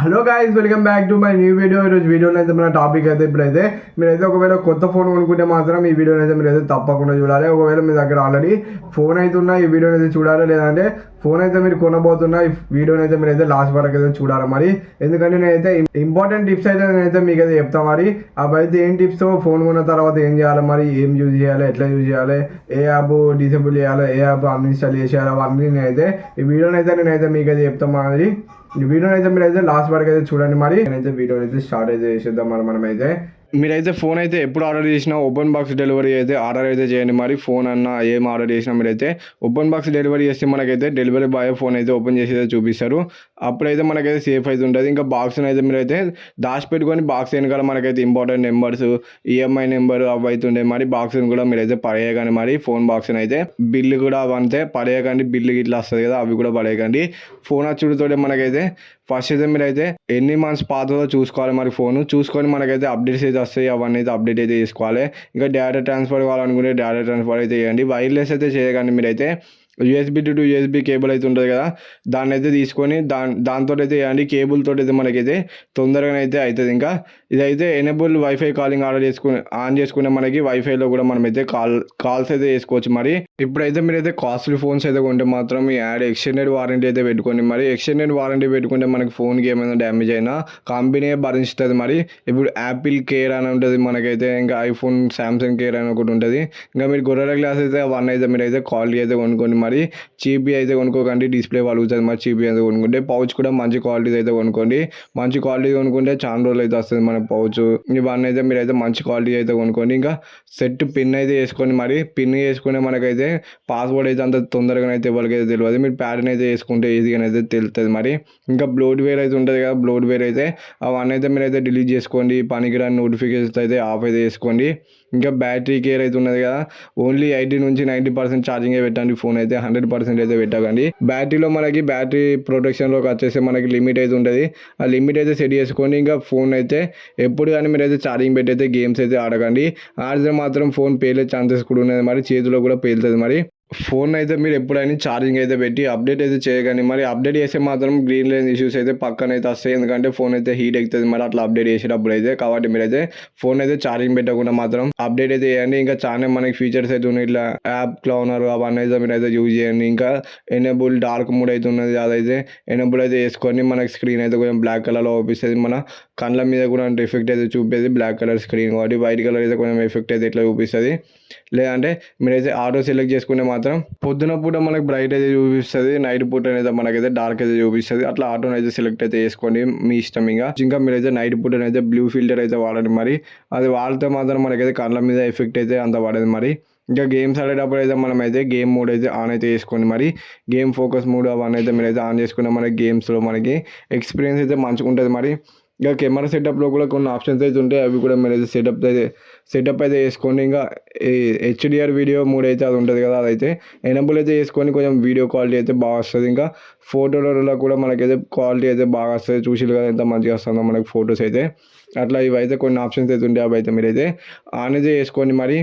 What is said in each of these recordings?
Hello guys, welcome back to my new video. ఈరోజు వీడియోలో అయితే మన టాపిక్ అయితే ఇప్పుడైతే మీరైతే ఒకవేళ కొత్త ఫోన్ కొనుక్కుంటే మాత్రం ఈ వీడియోని అయితే మీరైతే తప్పకుండా చూడాలి. ఒకవేళ మీ దగ్గర ఆల్రెడీ ఫోన్ అయితే ఉన్నా ఈ వీడియోని అయితే చూడాలి, లేదంటే ఫోన్ అయితే మీరు కొనబోతున్నా ఈ వీడియోని అయితే మీరైతే లాస్ట్ వరకు అయితే చూడాలి. మరి ఎందుకంటే నేనైతే ఇంపార్టెంట్ టిప్స్ అయితే నేనైతే మీకు అయితే చెప్తాను. మరి అవైతే ఏం టిప్స్, ఫోన్ కొన్న తర్వాత ఏం చేయాలి, మరి ఏం యూజ్ చేయాలి, ఎట్లా యూజ్ చేయాలి, ఏ యాప్ డిసేబుల్ చేయాలి, ఏ యాప్ అన్ఇన్స్టాల్ చేసేయాలి, అవన్నీ నేనైతే ఈ వీడియోని అయితే నేనైతే మీకు అయితే చెప్తాను. మరి ఈ వీడియోని అయితే మీరు అయితే లాస్ట్ వరకు అయితే చూడండి. మరి నేనైతే వీడియోని అయితే స్టార్ట్ అయితే చేసేద్దాం. మనమైతే మీరైతే ఫోన్ అయితే ఎప్పుడు ఆర్డర్ చేసినా ఓపెన్ బాక్స్ డెలివరీ అయితే ఆర్డర్ అయితే చేయండి. మరి ఫోన్ అన్న ఏం ఆర్డర్ చేసినా మీరైతే ఓపెన్ బాక్స్ డెలివరీ చేస్తే మనకైతే డెలివరీ బాయ్ ఫోన్ అయితే ఓపెన్ చేసి అయితే చూపిస్తారు. అప్పుడైతే మనకైతే సేఫ్ అయితే ఉంటుంది. ఇంకా బాక్స్ని అయితే మీరైతే దాచిపెట్టుకొని బాక్స్ వెనకాల మనకైతే ఇంపార్టెంట్ నెంబర్స్, ఈఎంఐ నెంబర్ అవి అయితే ఉండే. మరి బాక్స్ని కూడా మీరైతే పడేయకండి. మరి ఫోన్ బాక్స్ని అయితే బిల్లు కూడా అవంతే పడేయకండి. బిల్లు ఇట్లా వస్తుంది కదా, అవి కూడా పడేయకండి. ఫోన్ వచ్చుడుతోటే మనకైతే ఫస్ట్ అయితే మీరైతే ఎన్ని మంత్స్ పాతదో చూసుకోవాలి. మరి ఫోన్ చూసుకొని మనకైతే అప్డేట్స్ అయితే వస్తాయి, అవన్నీ అయితే అప్డేట్ అయితే చేసుకోవాలి. ఇంకా డేటా ట్రాన్స్ఫర్ కావాలనుకుంటే డేటా ట్రాన్స్ఫర్ అయితే చేయండి. వైర్లెస్ అయితే చేయకండి. మీరైతే యూఎస్బి టు యూఎస్బి కేబుల్ అయితే ఉంటుంది కదా, దాన్ని అయితే తీసుకొని దాంతో అయితే వేయండి. కేబుల్ తోటి అయితే మనకైతే తొందరగానే అయితే అవుతుంది. ఇంకా ఇదైతే ఎనేబుల్ వైఫై కాలింగ్ ఆన్ చేసుకునే మనకి వైఫైలో కూడా మనమైతే కాల్స్ అయితే చేసుకోవచ్చు. మరి ఇప్పుడైతే మీరైతే కాస్ట్లీ ఫోన్స్ అయితే కొంటే మాత్రం ఈ యాడ్ ఎక్స్టెండెడ్ వారంటీ అయితే పెట్టుకోండి. మరి ఎక్స్టెండెడ్ వారంటీ పెట్టుకుంటే మనకి ఫోన్కి ఏమైనా డ్యామేజ్ అయినా కంపెనీ భరిస్తుంది. మరి ఇప్పుడు యాపిల్ కేర్ అని ఉంటుంది మనకైతే, ఇంకా ఐఫోన్ శాంసంగ్ కేర్ అని ఒకటి ఉంటుంది. ఇంకా మీరు గొర్రెల గ్లాస్ అయితే అవన్నీ అయితే మీరైతే క్వాలిటీ అయితే కొనుక్కోండి. మరి చీపీ అయితే కొనుక్కోకండి, డిస్ప్లే పలుగుతుంది. మరి చీపీ అయితే కొనుక్కుంటే పౌచ్ కూడా మంచి క్వాలిటీ అయితే కొనుక్కోండి. మంచి క్వాలిటీ కొనుక్కుంటే చాలా రోజులు అయితే వస్తుంది మన పౌచ్. ఇవన్నీ అయితే మీరైతే మంచి క్వాలిటీ అయితే కొనుక్కోండి. ఇంకా సెట్ పిన్ అయితే వేసుకోండి. మరి పిన్ వేసుకునే మనకైతే పాస్వర్డ్ అయితే అంత తొందరగా అయితే ఎవరికైతే తెలియదు. మీరు ప్యాటర్న్ అయితే వేసుకుంటే ఈజీగా అయితే తెలుస్తుంది. మరి ఇంకా బ్లోడ్వేర్ అయితే ఉంటుంది కదా, బ్లోడ్వేర్ అయితే అవన్నీ అయితే మీరైతే డిలీట్ చేసుకోండి. పనికిరాని నోటిఫికేషన్స్ అయితే ఆఫ్ అయితే చేసుకోండి. ఇంకా బ్యాటరీ కేర్ అయితే ఉన్నది కదా, ఓన్లీ 80 నుంచి 90% ఛార్జింగ్ పెట్టండి. ఫోన్ అయితే 100% అయితే పెట్టకండి. బ్యాటరీలో మనకి బ్యాటరీ ప్రొటెక్షన్లోకి వచ్చేసి మనకి లిమిట్ అయితే ఉంటుంది. ఆ లిమిట్ అయితే సెట్ చేసుకోండి. ఇంకా ఫోన్ అయితే ఎప్పుడు కానీ మీరు అయితే ఛార్జింగ్ పెట్టి అయితే గేమ్స్ అయితే ఆడకండి. ఆడితే మాత్రం ఫోన్ పేలే ఛాన్సెస్ కూడా ఉన్నది. మరి చేతిలో కూడా పేలుతుంది. మరి ఫోన్ అయితే మీరు ఎప్పుడైనా ఛార్జింగ్ అయితే పెట్టి అప్డేట్ అయితే చేయకండి. మరి అప్డేట్ చేస్తే మాత్రం గ్రీన్ లైన్ ఇష్యూస్ అయితే పక్కన అయితే వస్తాయి. ఎందుకంటే ఫోన్ అయితే హీట్ ఎక్కుతుంది మరి అట్లా అప్డేట్ చేసేటప్పుడు అయితే. కాబట్టి మీరైతే ఫోన్ అయితే ఛార్జింగ్ పెట్టకుండా మాత్రం అప్డేట్ అయితే చేయండి. ఇంకా చాలా మనకి ఫీచర్స్ అయితే ఉన్నాయి, ఇట్లా యాప్ క్లౌనర్ అవన్నీ అయితే మీరు అయితే యూజ్ చేయండి. ఇంకా ఎనేబుల్ డార్క్ మోడ్ అయితే ఉన్నది, అదైతే ఎనేబుల్ అయితే వేసుకొని మనకి స్క్రీన్ అయితే కొంచెం బ్లాక్ కలర్లో చూపిస్తుంది. మన కళ్ళ మీద కూడా ఎఫెక్ట్ అయితే చూపేది బ్లాక్ కలర్ స్క్రీన్, కాబట్టి వైట్ కలర్ అయితే కొంచెం ఎఫెక్ట్ అయితే ఇట్లా చూపిస్తుంది. లేదంటే మీరైతే ఆటో సెలెక్ట్ చేసుకుంటే మాత్రం పొద్దున పూట మనకి బ్రైట్ అయితే చూపిస్తుంది, నైట్ పూట అయితే మనకైతే డార్క్ అయితే చూపిస్తుంది. అట్లా ఆటోని అయితే సెలెక్ట్ అయితే చేసుకోండి, మీ ఇష్టం. ఇంకా మీరైతే నైట్ పూట అయితే బ్లూ ఫిల్టర్ అయితే వాడండి. మరి అది వాడితే మాత్రం మనకైతే కళ్ళ మీద ఎఫెక్ట్ అయితే అంత పడేది. మరి ఇంకా గేమ్స్ ఆడేటప్పుడు అయితే మనం అయితే గేమ్ మోడ్ అయితే ఆన్ అయితే చేసుకోండి. మరి గేమ్ ఫోకస్ మోడ్ అవన్నీ అయితే మీరైతే ఆన్ చేసుకుంటే మనకి గేమ్స్లో మనకి ఎక్స్పీరియన్స్ అయితే మంచిగా ఉంటుంది. మరి ఇంకా కెమెరా సెటప్లో కూడా కొన్ని ఆప్షన్స్ అయితే ఉంటాయి, అవి కూడా మీరు అయితే సెటప్ అయితే వేసుకోండి. ఇంకా హెచ్డిఆర్ వీడియో మోడ్ అయితే అది ఉంటుంది కదా, అదైతే ఎనబుల్ అయితే చేసుకొని కొంచెం వీడియో క్వాలిటీ అయితే బాగా వస్తుంది. ఇంకా ఫోటోలలో కూడా మనకైతే క్వాలిటీ అయితే బాగా వస్తుంది. చూసిరు కదా ఎంత మంచిగా వస్తుందో మనకి ఫొటోస్ అయితే. అట్లా ఇవైతే కొన్ని ఆప్షన్స్ అయితే ఉంటాయి, అవి అయితే మీరైతే ఆన్ అయితే చేసుకోండి. మరి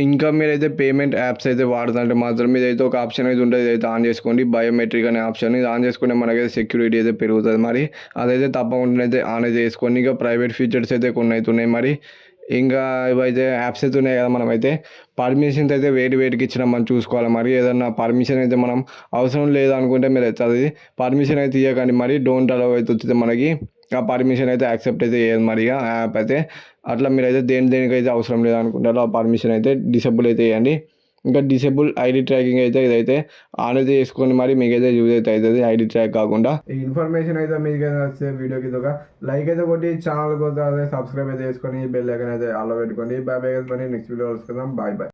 ఇంకా మీరైతే పేమెంట్ యాప్స్ అయితే వాడుతుంటే మాత్రం ఇదైతే ఒక ఆప్షన్ అయితే ఉంటుంది, ఇదైతే ఆన్ చేసుకోండి. బయోమెట్రిక్ అనే ఆప్షన్, ఇది ఆన్ చేసుకుంటే మనకైతే సెక్యూరిటీ అయితే పెరుగుతుంది. మరి అదైతే తప్పకుండా అయితే ఆన్ అయితే చేసుకోండి. ఇంకా ప్రైవేట్ ఫీచర్స్ అయితే కొన్ని అయితే ఉన్నాయి. మరి ఇంకా ఇవైతే యాప్స్ అయితే ఉన్నాయి కదా, మనమైతే పర్మిషన్స్ అయితే వేటికి ఇచ్చినా మనం చూసుకోవాలి. మరి ఏదన్నా పర్మిషన్ అయితే మనం అవసరం లేదనుకుంటే మీరు అయితే అది పర్మిషన్ అయితే ఇవ్వకండి. మరి డోంట్ అలౌ అయితే వచ్చింది మనకి, ఆ పర్మిషన్ అయితే యాక్సెప్ట్ అయితే చేయదు. మరి ఆ యాప్ అయితే అట్లా మీరైతే దేనికైతే అవసరం లేదనుకుంటారో ఆ పర్మిషన్ అయితే డిసేబుల్ అయితే చేయండి. ఇంకా డిసేబుల్ ఐడి ట్రాకింగ్ అయితే ఇదైతే ఆన్ అయితే చేసుకొని మరి మీకైతే యూజ్ అయితే అవుతుంది, ఐడి ట్రాక్ కాకుండా. ఈ ఇన్ఫర్మేషన్ అయితే మీకు వస్తే వీడియోకి ఒక లైక్ అయితే కొట్టి ఛానల్ కోసం సబ్స్క్రైబ్ అయితే చేసుకొని బెల్ ఐకాన్ అయితే ఆల్లో పెట్టుకోండి. Bye bye. మరి నెక్స్ట్ వీడియో వస్తున్నాం. Bye bye.